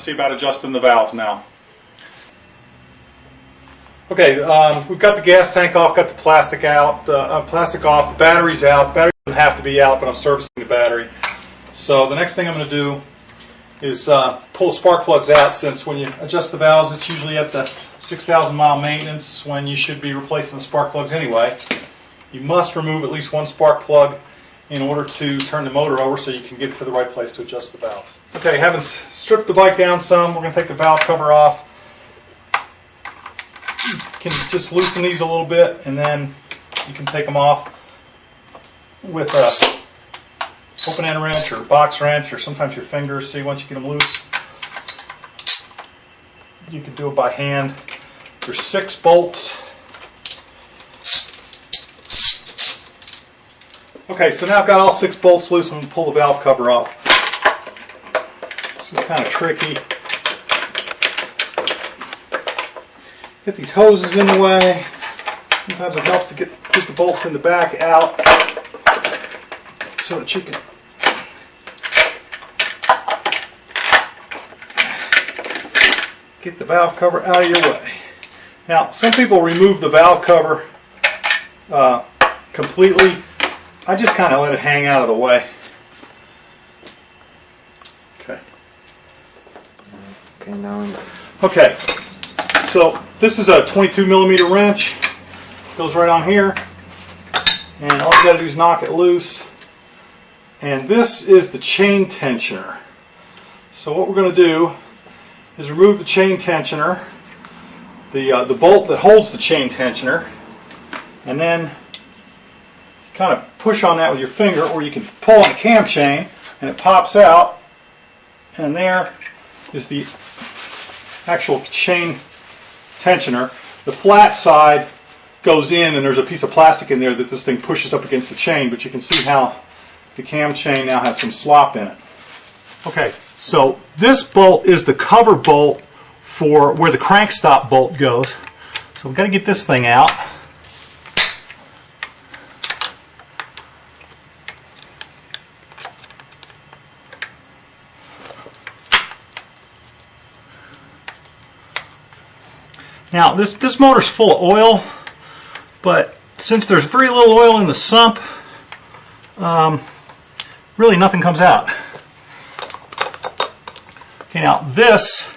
see about adjusting the valves now. Okay, we've got the gas tank off, got the plastic out, plastic off, the battery's out. The battery doesn't have to be out, but I'm servicing the battery. So the next thing I'm going to do is pull spark plugs out, since when you adjust the valves it's usually at the 6,000 mile maintenance when you should be replacing the spark plugs anyway. You must remove at least one spark plug in order to turn the motor over so you can get it to the right place to adjust the valves. Okay, having stripped the bike down some, we're going to take the valve cover off. You can just loosen these a little bit and then you can take them off with a open end wrench or box wrench, or sometimes your fingers. See, once you get them loose, you can do it by hand. There's 6 bolts. Okay, so now I've got all 6 bolts loose. I'm going to pull the valve cover off. This is kind of tricky. Get these hoses in the way. Sometimes it helps to get the bolts in the back out so that you can get the valve cover out of your way. Now, some people remove the valve cover completely. I just kind of let it hang out of the way. Okay. Okay, now. Okay. So this is a 22 millimeter wrench. Goes right on here, and all you got to do is knock it loose. And this is the chain tensioner. So what we're going to do is remove the chain tensioner, the bolt that holds the chain tensioner, and then kind of push on that with your finger, or you can pull on the cam chain and it pops out, and there is the actual chain tensioner. The flat side goes in and there's a piece of plastic in there that this thing pushes up against the chain, but you can see how the cam chain now has some slop in it. Okay, so this bolt is the cover bolt for where the crank stop bolt goes. So we've got to get this thing out. Now this motor's full of oil, but since there's very little oil in the sump, really nothing comes out. Okay, now this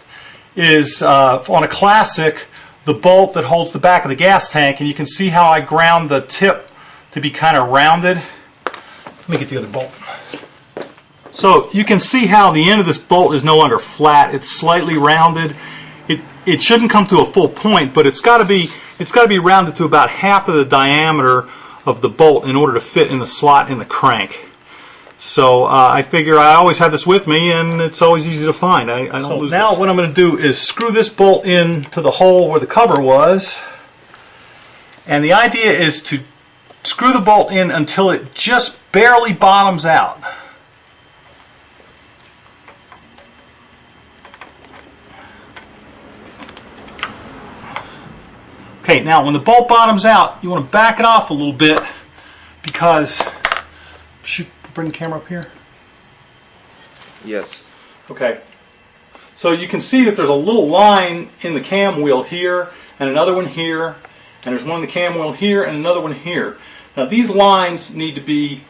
is on a Classic, the bolt that holds the back of the gas tank, and you can see how I ground the tip to be kind of rounded. Let me get the other bolt. So you can see how the end of this bolt is no longer flat; it's slightly rounded. It shouldn't come to a full point, but it's got to be rounded to about half of the diameter of the bolt in order to fit in the slot in the crank. So I figure I always have this with me, and it's always easy to find. I don't lose now this. What I'm going to do is screw this bolt into the hole where the cover was, and the idea is to screw the bolt in until it just barely bottoms out. Okay, now when the bolt bottoms out, you want to back it off a little bit, because bring the camera up here. Yes. Okay. So you can see that there's a little line in the cam wheel here, and another one here, and there's one in the cam wheel here, and another one here. Now these lines need to be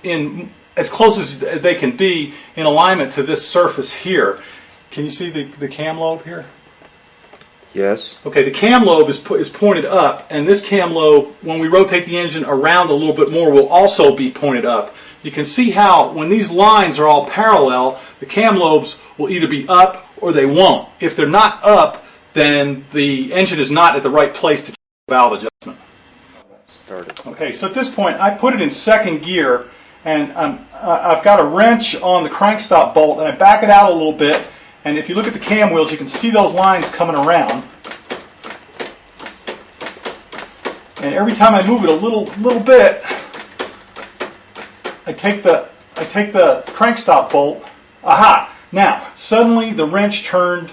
in as close as they can be in alignment to this surface here. Can you see the cam lobe here? Yes. Okay, the cam lobe is pointed up, and this cam lobe, when we rotate the engine around a little bit more, will also be pointed up. You can see how when these lines are all parallel, the cam lobes will either be up or they won't. If they're not up, then the engine is not at the right place to valve adjustment. Started. Okay, so at this point I put it in second gear, and I've got a wrench on the crank stop bolt, and I back it out a little bit. And if you look at the cam wheels, you can see those lines coming around. And every time I move it a little bit, I take the crank stop bolt. Aha! Now suddenly the wrench turned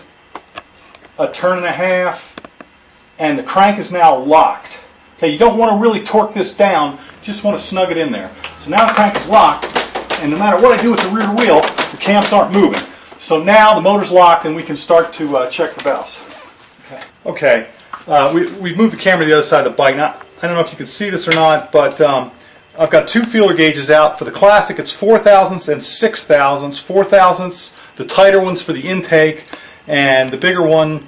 a turn and a half, and the crank is now locked. Okay, you don't want to really torque this down; you just want to snug it in there. So now the crank is locked, and no matter what I do with the rear wheel, the cams aren't moving. So now the motor's locked and we can start to check the valves. Okay, we've moved the camera to the other side of the bike. Now, I don't know if you can see this or not, but I've got two feeler gauges out. For the Classic, it's 4 thousandths and 6 thousandths. 4 thousandths, the tighter one's for the intake, and the bigger one,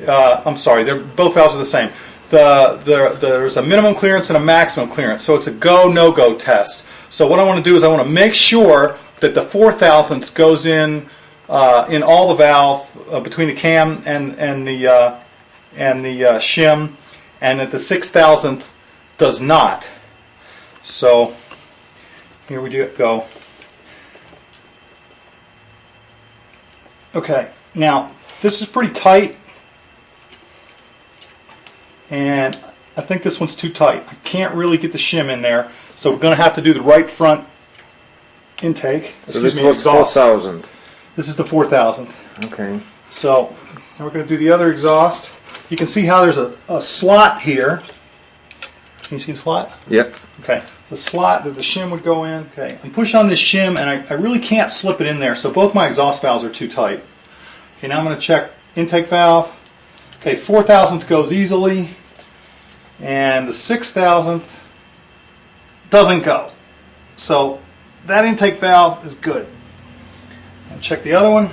I'm sorry, both valves are the same. There's a minimum clearance and a maximum clearance, so it's a go, no-go test. So what I want to do is I want to make sure that the 4 thousandths goes in all the valve between the cam and the shim, and that the 6 thousandth does not. So here we go. Okay, now this is pretty tight, and I think this one's too tight. I can't really get the shim in there, so we're going to have to do the right front intake. So this was 4,000. This is the 4,000th. Okay. So now we're going to do the other exhaust. You can see how there's a slot here. Can you see the slot? Yep. Okay. It's a slot that the shim would go in. Okay. I'm pushing on this shim, and I really can't slip it in there, so both my exhaust valves are too tight. Okay, now I'm going to check intake valve. Okay, 4,000th goes easily, and the 6,000th doesn't go. So that intake valve is good. I'll check the other one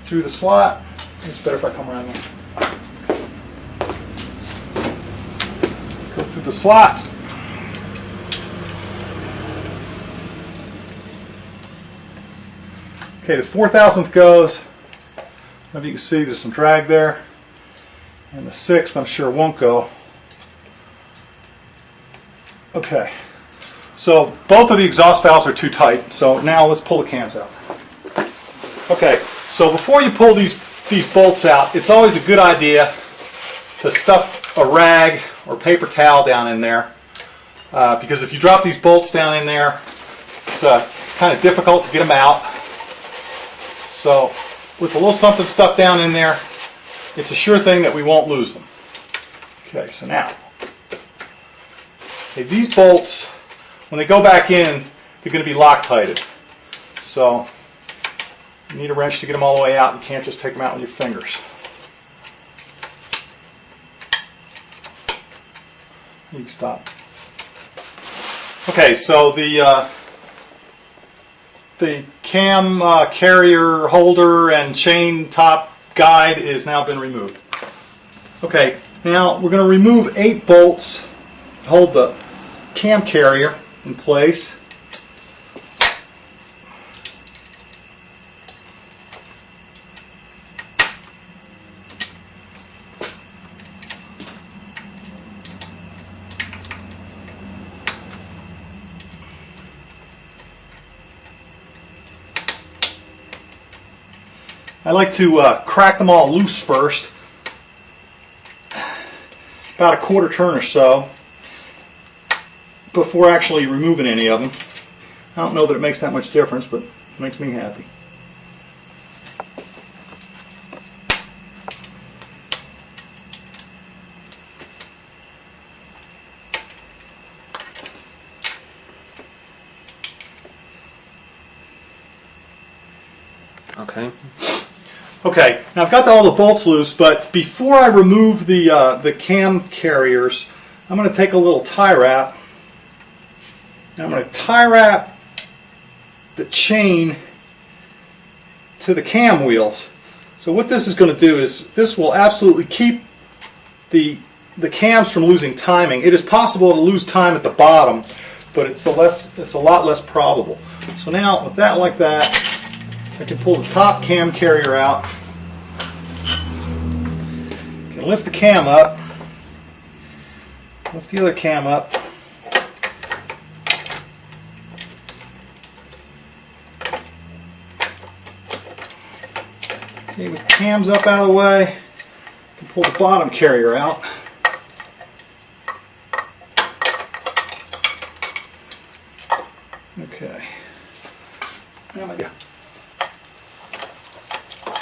through the slot. It's better if I come around there. Go through the slot. Okay, the 4,000th goes. Maybe you can see there's some drag there. And the 6th I'm sure won't go. Okay. So both of the exhaust valves are too tight. So now let's pull the cams out. Okay, so before you pull these bolts out, it's always a good idea to stuff a rag or paper towel down in there, because if you drop these bolts down in there, it's kind of difficult to get them out. So with a little something stuffed down in there, it's a sure thing that we won't lose them. Okay, so now, okay, these bolts, when they go back in, they're going to be Loctited. So you need a wrench to get them all the way out. You can't just take them out with your fingers. You can stop. Okay, so the cam carrier holder and chain top guide is now been removed. Okay, now we're going to remove 8 bolts to hold the cam carrier in place. I like to crack them all loose first, about a quarter turn or so, before actually removing any of them. I don't know that it makes that much difference, but it makes me happy. Okay. Okay, now I've got all the bolts loose, but before I remove the cam carriers, I'm going to take a little tie wrap. And I'm going to tie wrap the chain to the cam wheels. So what this is going to do is this will absolutely keep the cams from losing timing. It is possible to lose time at the bottom, but it's a lot less probable. So now with that like that, I can pull the top cam carrier out. I can lift the cam up. Lift the other cam up. Okay, with the cams up out of the way, I can pull the bottom carrier out. Okay. There we go.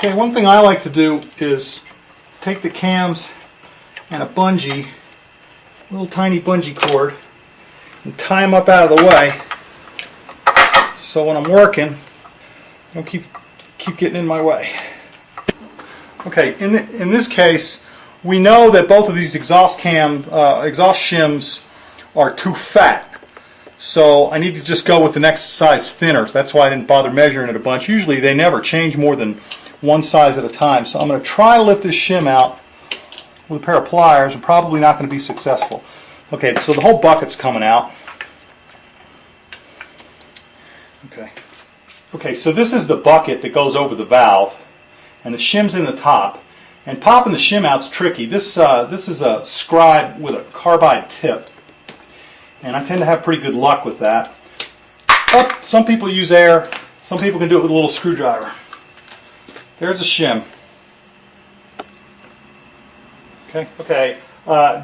Okay, one thing I like to do is take the cams and a bungee, a little tiny bungee cord, and tie them up out of the way, so when I'm working, I don't keep keep getting in my way. Okay, in this case, we know that both of these exhaust shims are too fat. So I need to just go with the next size thinner. That's why I didn't bother measuring it a bunch. Usually they never change more than one size at a time. So I'm going to try to lift this shim out with a pair of pliers. I'm probably not going to be successful. Okay, so the whole bucket's coming out. Okay, so this is the bucket that goes over the valve, and the shim's in the top. And popping the shim out's tricky. This is a scribe with a carbide tip, and I tend to have pretty good luck with that. But some people use air. Some people can do it with a little screwdriver. There's a shim. Okay.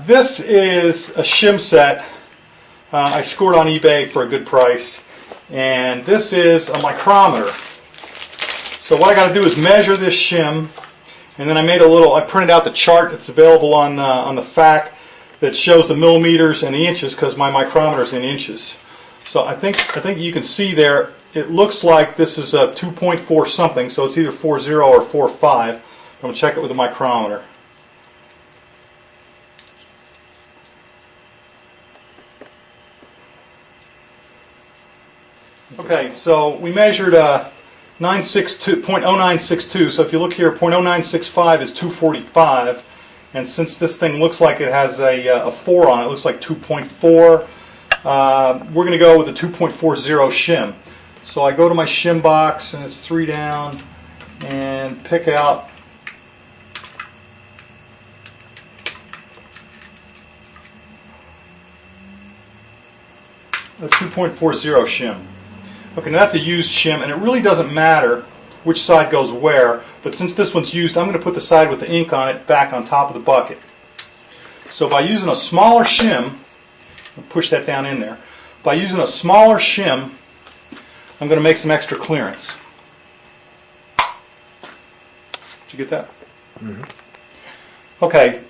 This is a shim set I scored on eBay for a good price. And this is a micrometer. So what I got to do is measure this shim, and then I printed out the chart that's available on the FAQ that shows the millimeters and the inches, because my micrometer is in inches. So I think you can see there, it looks like this is a 2.4 something, so it's either 4.0 or 4.5. I'm going to check it with a micrometer. Okay, so we measured 0.0962, so if you look here, 0.0965 is 245, and since this thing looks like it has a 4 on it, it looks like 2.4, we're going to go with a 2.40 shim. So I go to my shim box, and it's 3 down, and pick out a 2.40 shim. Okay, now that's a used shim, and it really doesn't matter which side goes where, but since this one's used, I'm going to put the side with the ink on it back on top of the bucket. So by using a smaller shim, I'll push that down in there. By using a smaller shim, I'm going to make some extra clearance. Did you get that? Mm-hmm. Okay,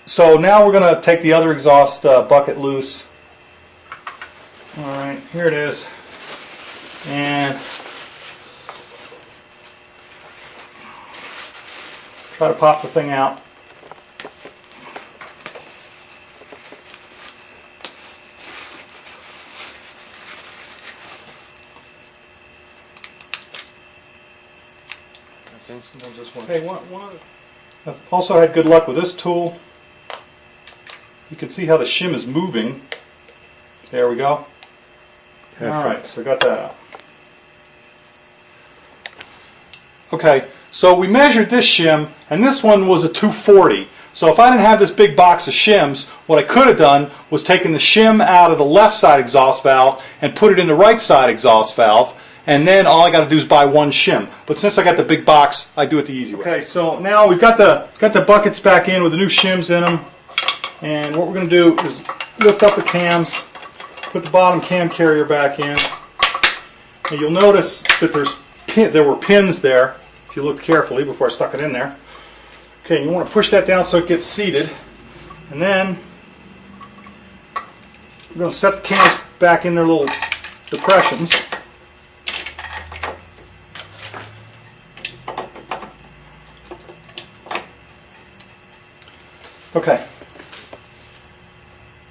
so now we're going to take the other exhaust bucket loose. Alright, here it is. And try to pop the thing out. I think sometimes this one. Hey, I've also had good luck with this tool. You can see how the shim is moving. There we go. Alright, so got that out. Okay, so we measured this shim, and this one was a 240. So if I didn't have this big box of shims, what I could have done was taken the shim out of the left side exhaust valve and put it in the right side exhaust valve, and then all I got to do is buy one shim. But since I got the big box, I do it the easy way. Okay, so now we've got the buckets back in with the new shims in them, and what we're going to do is lift up the cams, put the bottom cam carrier back in, and you'll notice that there were pins there, if you look carefully before I stuck it in there. Okay, you want to push that down so it gets seated, and then we're going to set the cams back in their little depressions. Okay.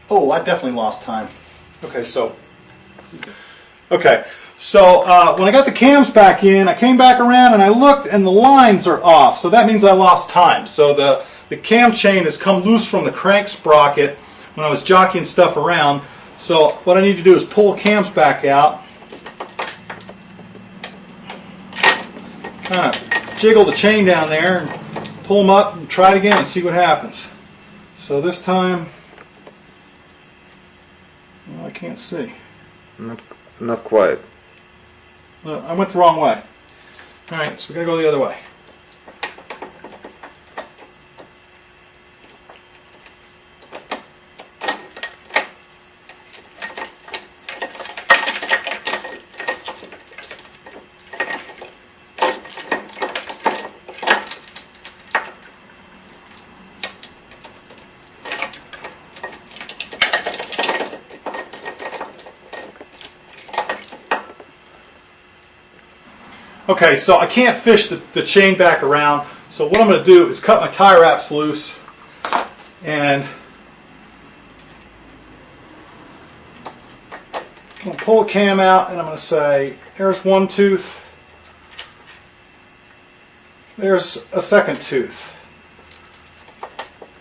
Oh, I definitely lost time. Okay, so when I got the cams back in, I came back around and I looked, and the lines are off. So that means I lost time. So the cam chain has come loose from the crank sprocket when I was jockeying stuff around. So what I need to do is pull the cams back out, kind of jiggle the chain down there, and pull them up and try it again and see what happens. So this time, well, I can't see. Not quite. I went the wrong way. Alright, so we're going to go the other way. Okay, so I can't fish the chain back around, so what I'm going to do is cut my tie wraps loose, and I'm going to pull the cam out, and I'm going to say, there's one tooth, there's a second tooth.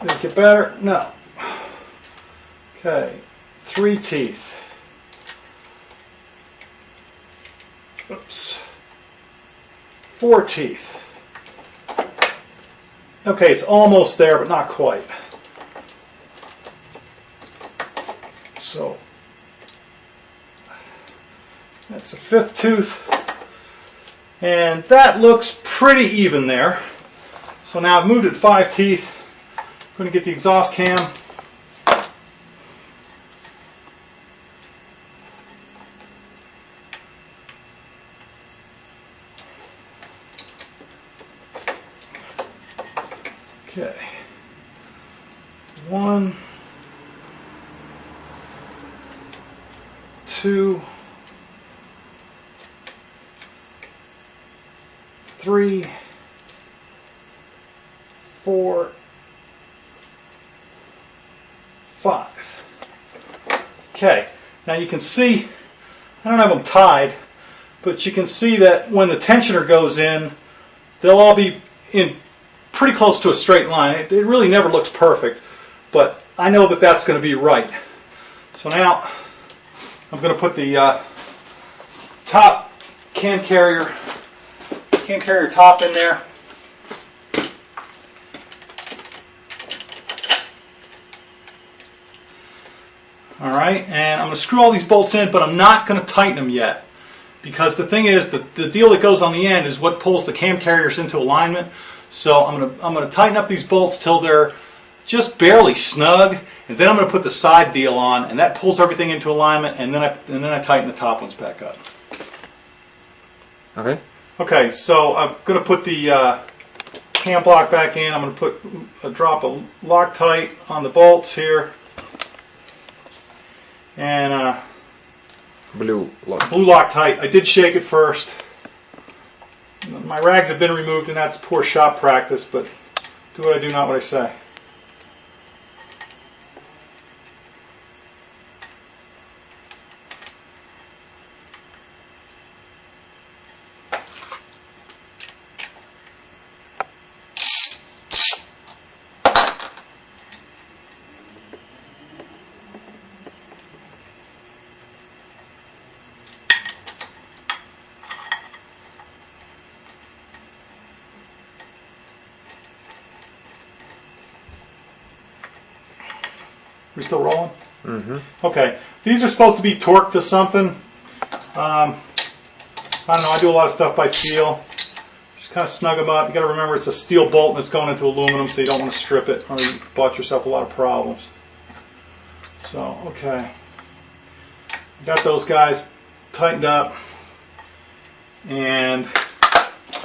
Did it get better? No. Okay, 3 teeth. Oops. 4 teeth. Okay, it's almost there, but not quite. So that's a 5th tooth, and that looks pretty even there. So now I've moved it 5 teeth. I'm going to get the exhaust cam. Okay. 1, 2, 3, 4, 5. Okay, now you can see, I don't have them tied, but you can see that when the tensioner goes in, they'll all be in pretty close to a straight line. It really never looks perfect, but I know that that's going to be right. So now I'm going to put the top cam carrier top in there. Alright, and I'm going to screw all these bolts in, but I'm not going to tighten them yet. Because the thing is, the deal that goes on the end is what pulls the cam carriers into alignment. So I'm going to tighten up these bolts till they're just barely snug, and then I'm going to put the side deal on, and that pulls everything into alignment, and then I tighten the top ones back up. Okay. Okay, so I'm going to put the cam block back in. I'm going to put drop a Loctite on the bolts here, and blue Loctite. I did shake it first. My rags have been removed, and that's poor shop practice, but do what I do, not what I say. We still rolling? Mm-hmm. Okay. These are supposed to be torqued to something. I don't know. I do a lot of stuff by feel. Just kind of snug them up. You got to remember it's a steel bolt and it's going into aluminum, so you don't want to strip it, or you bought yourself a lot of problems. So, okay. Got those guys tightened up, and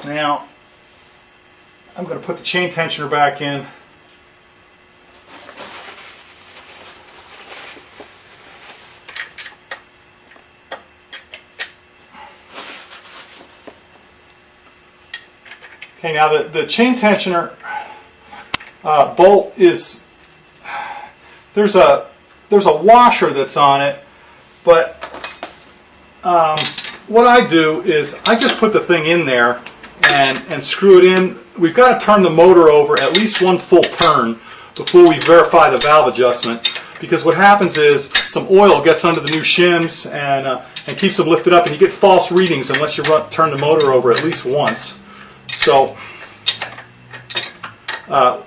now I'm going to put the chain tensioner back in. Okay, now the chain tensioner bolt is, there's a washer that's on it, but what I do is I just put the thing in there and screw it in. We've got to turn the motor over at least 1 full turn before we verify the valve adjustment, because what happens is some oil gets under the new shims and keeps them lifted up, and you get false readings unless you turn the motor over at least once. So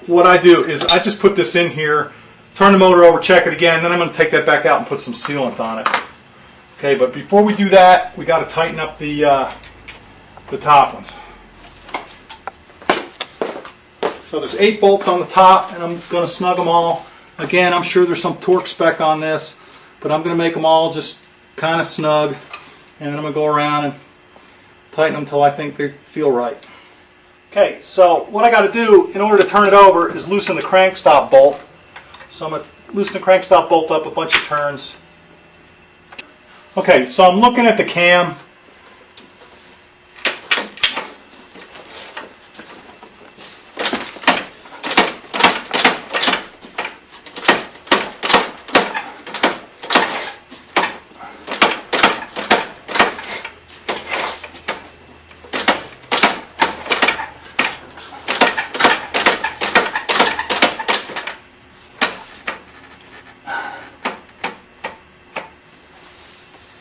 what I do is I just put this in here, turn the motor over, check it again, then I'm going to take that back out and put some sealant on it. Okay, but before we do that, we got to tighten up the top ones. So there's 8 bolts on the top, and I'm going to snug them all. Again, I'm sure there's some torque spec on this, but I'm going to make them all just kind of snug, and then I'm going to go around and tighten them until I think they feel right. Okay, so what I got to do in order to turn it over is loosen the crank stop bolt. So I'm going to loosen the crank stop bolt up a bunch of turns. Okay, so I'm looking at the cam,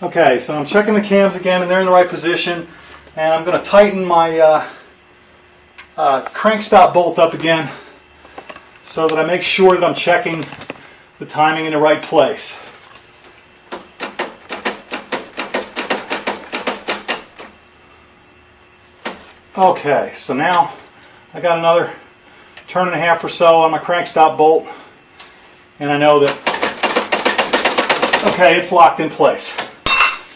Okay, so I'm checking the cams again and they're in the right position, and I'm going to tighten my crank stop bolt up again so that I make sure that I'm checking the timing in the right place. Okay, so now I got another turn and a half or so on my crank stop bolt, and I know that, okay, it's locked in place.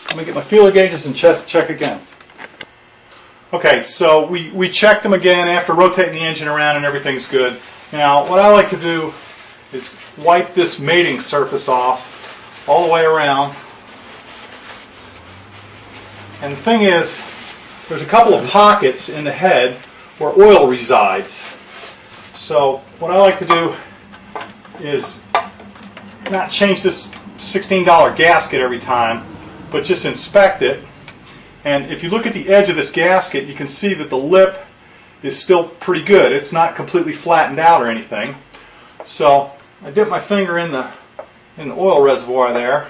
Let me get my feeler gauges and check again. Okay, so we checked them again after rotating the engine around and everything's good. Now, what I like to do is wipe this mating surface off all the way around. And the thing is, there's a couple of pockets in the head where oil resides. So what I like to do is not change this $16 gasket every time, but just inspect it. And if you look at the edge of this gasket, you can see that the lip is still pretty good. It's not completely flattened out or anything. So I dip my finger in the oil reservoir there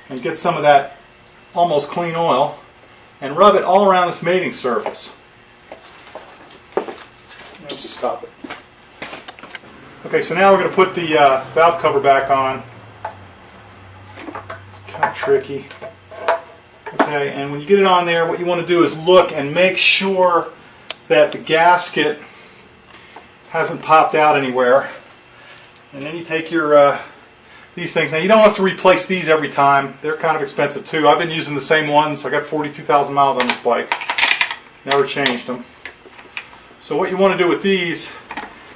and get some of that almost clean oil and rub it all around this mating surface. Let's just stop it. Okay, so now we're going to put the valve cover back on. It's kind of tricky. Okay, and when you get it on there, what you want to do is look and make sure that the gasket hasn't popped out anywhere. And then you take your these things. Now you don't have to replace these every time. They're kind of expensive too. I've been using the same ones. I got 42,000 miles on this bike. Never changed them. So what you want to do with these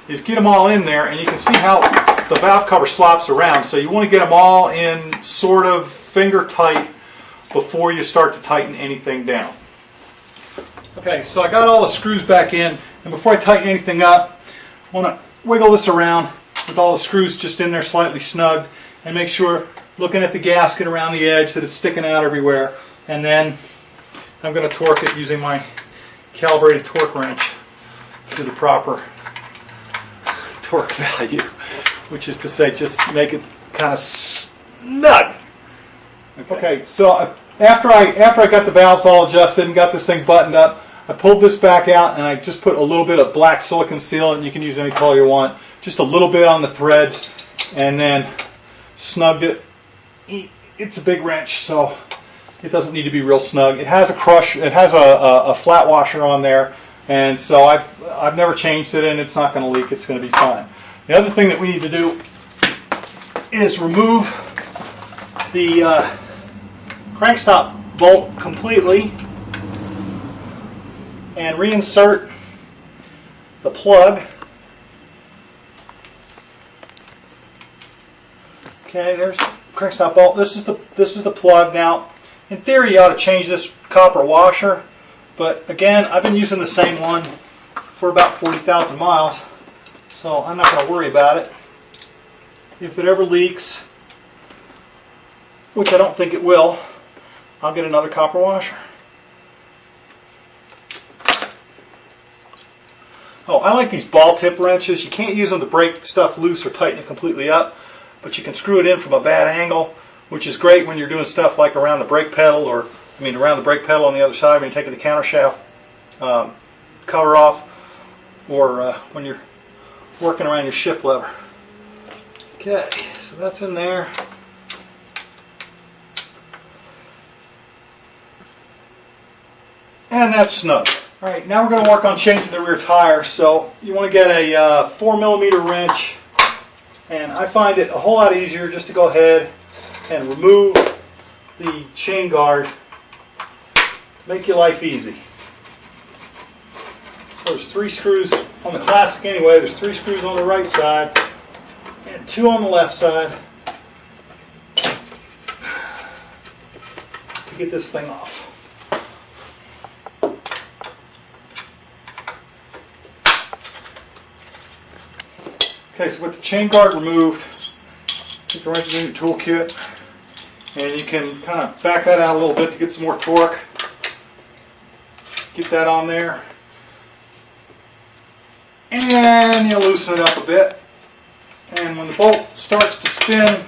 is get them all in there, and you can see how the valve cover slops around. So you want to get them all in sort of finger tight before you start to tighten anything down. Okay, so I got all the screws back in, and before I tighten anything up, I want to wiggle this around with all the screws just in there slightly snugged, and make sure, looking at the gasket around the edge, that it's sticking out everywhere. And then I'm going to torque it using my calibrated torque wrench to the proper torque value, which is to say, just make it kind of snug. Okay, so after I got the valves all adjusted and got this thing buttoned up, I pulled this back out and I just put a little bit of black silicone seal, and you can use any color you want, just a little bit on the threads, and then snugged it. It's a big wrench, so it doesn't need to be real snug. It has a crush, it has a flat washer on there, and so I've never changed it, and it's not going to leak. It's going to be fine. The other thing that we need to do is remove the crank stop bolt completely and reinsert the plug. Okay, there's the crank stop bolt. This is the plug. Now, in theory, you ought to change this copper washer, but again, I've been using the same one for about 40,000 miles, so I'm not going to worry about it. If it ever leaks, which I don't think it will, I'll get another copper washer. Oh, I like these ball tip wrenches. You can't use them to break stuff loose or tighten it completely up, but you can screw it in from a bad angle, which is great when you're doing stuff like around the brake pedal, or around the brake pedal on the other side when you're taking the counter shaft cover off, or when you're working around your shift lever. Okay, so that's in there. And that's snug. Alright, now we're going to work on changing the rear tire. So you want to get a 4mm wrench, and I find it a whole lot easier just to go ahead and remove the chain guard. Make your life easy. So there's 3 screws on the Classic anyway. There's 3 screws on the right side and 2 on the left side to get this thing off. Okay, so with the chain guard removed, take the wrench in your toolkit, and you can kind of back that out a little bit to get some more torque. Get that on there, and you loosen it up a bit. And when the bolt starts to spin,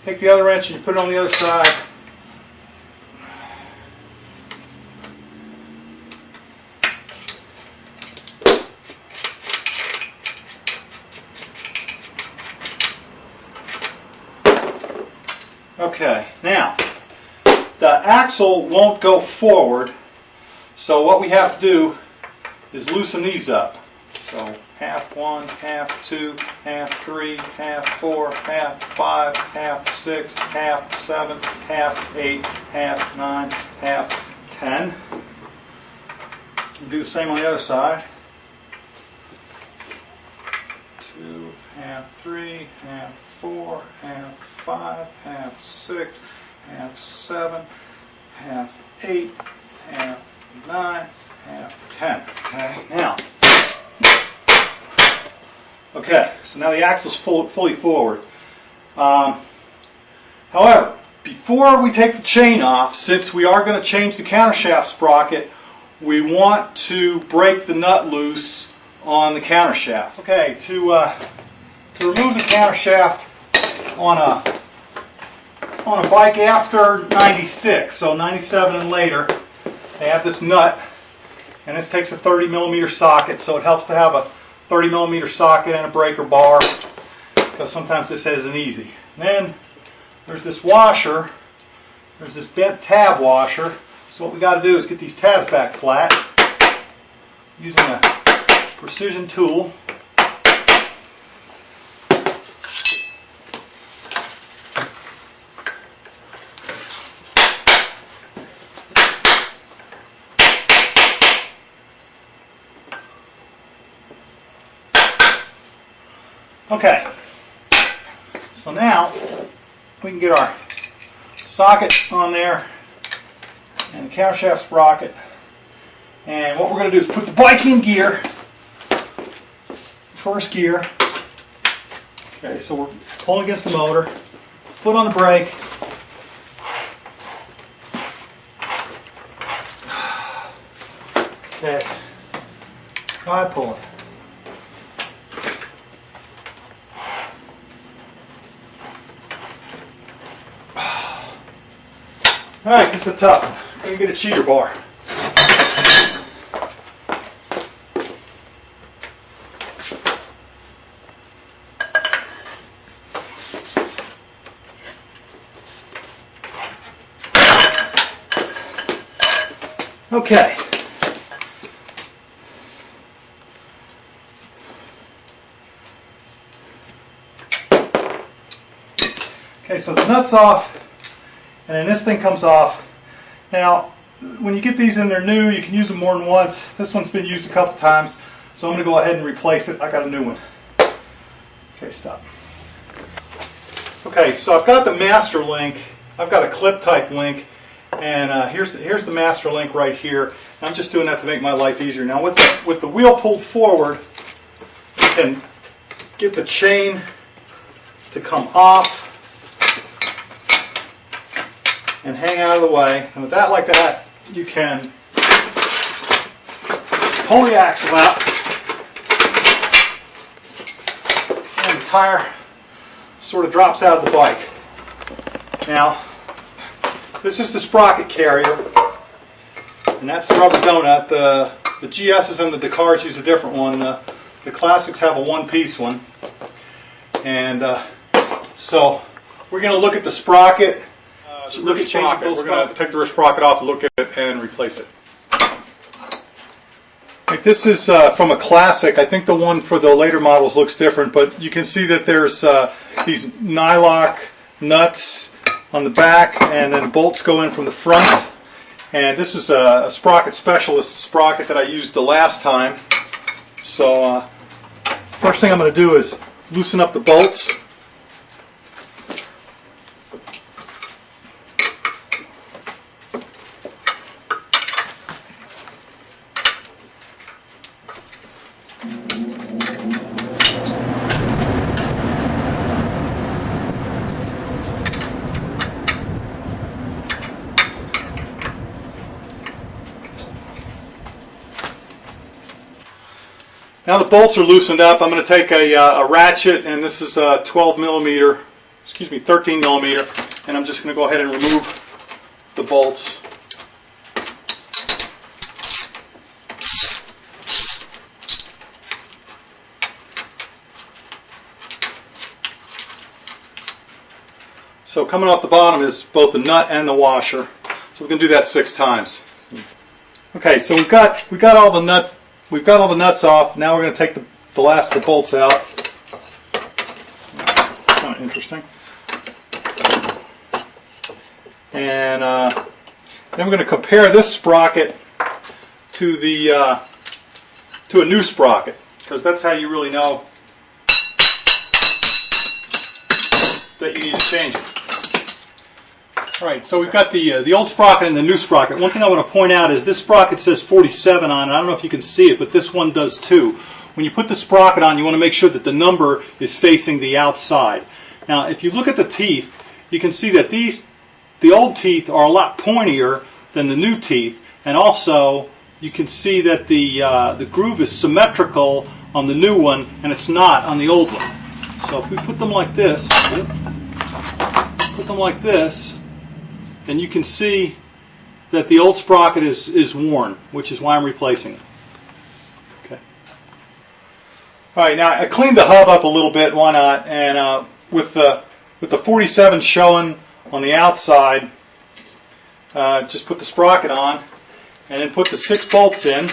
take the other wrench and you put it on the other side, Okay, now the axle won't go forward, so what we have to do is loosen these up. So half 1, half 2, half 3, half 4, half 5, half 6, half 7, half 8, half 9, half 10. We'll do the same on the other side. 2, half 3, half 4, half 5, half 6, half 7, half 8, half 9, half 10. Okay, now. Okay, so now the axle's fully forward. However, before we take the chain off, since we are going to change the countershaft sprocket, we want to break the nut loose on the countershaft. Okay, to remove the countershaft on a bike after 96, so 97 and later, they have this nut, and this takes a 30 millimeter socket, so it helps to have a 30 millimeter socket and a breaker bar, because sometimes this isn't easy. Then there's this washer, there's this bent tab washer, so what we got to do is get these tabs back flat using a precision tool. Okay, so now we can get our socket on there and the countershaft sprocket, and what we're going to do is put the bike in gear, first gear. Okay, so we're pulling against the motor, foot on the brake. Okay, try pulling. Alright, this is a tough one. I'm going to get a cheater bar. Okay. Okay, so the nut's off. And then this thing comes off. Now, when you get these in, they're new, you can use them more than once. This one's been used a couple times, so I'm going to go ahead and replace it. I got a new one. Okay, stop. Okay, so I've got the master link. I've got a clip type link, and here's the master link right here. And I'm just doing that to make my life easier. Now, with the wheel pulled forward, you can get the chain to come off and hang out of the way, and with that like that, you can pull the axle out, and the tire sort of drops out of the bike. Now, this is the sprocket carrier, and that's the rubber donut. The GS's and the Dakars use a different one. The classics have a one-piece one, and so we're going to look at the sprocket. Look at sprocket. We're going to take the rear sprocket off, look at it, and replace it. Like this is from a classic. I think the one for the later models looks different, but you can see that there's these nylock nuts on the back, and then bolts go in from the front. And this is a sprocket specialist sprocket that I used the last time. So first thing I'm going to do is loosen up the bolts. Now the bolts are loosened up. I'm going to take a ratchet, and this is a 13 millimeter, and I'm just going to go ahead and remove the bolts. So coming off the bottom is both the nut and the washer. So we can do that 6 times. Okay, so we've got all the nuts off. Now we're going to take the last of the bolts out. Kind of interesting. And then we're going to compare this sprocket to a new sprocket, because that's how you really know that you need to change it. Alright, so we've got the old sprocket and the new sprocket. One thing I want to point out is this sprocket says 47 on it. I don't know if you can see it, but this one does too. When you put the sprocket on, you want to make sure that the number is facing the outside. Now, if you look at the teeth, you can see that the old teeth are a lot pointier than the new teeth, and also you can see that the groove is symmetrical on the new one, and it's not on the old one. So if we put them like this, then you can see that the old sprocket is worn, which is why I'm replacing it. Okay. All right, now I cleaned the hub up a little bit. Why not? And with the 47 showing on the outside, just put the sprocket on, and then put the 6 bolts in.